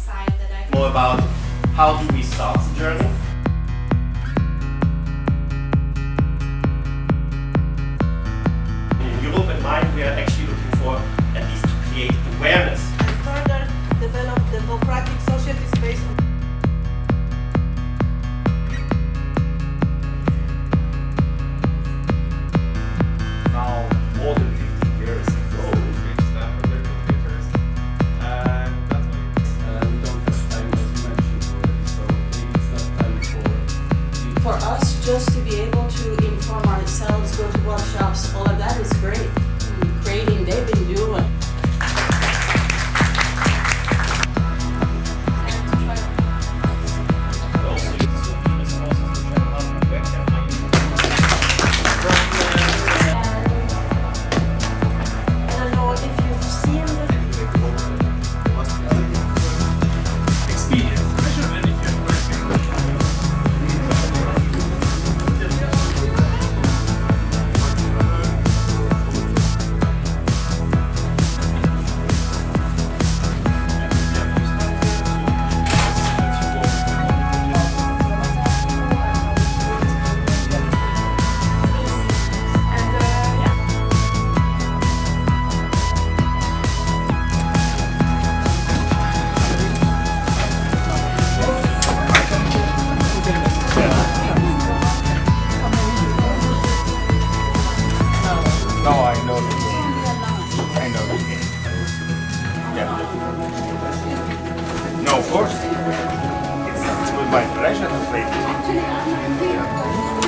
side that I More about how do we start the journey. In Europe and mine, we are actually looking for at least to create awareness. And further develop democratic society space. Now, more than 50 years ago, We don't have time, as you mentioned already, so maybe it's not time For us, just to be able to inform ourselves, go to workshops, all of that is great. Creating, they've been doing. also use resources to check out where can I use I don't know if you've seen the experience. No, I know the game. I know the game. Yeah. No, of course. It's with my pleasure to play this.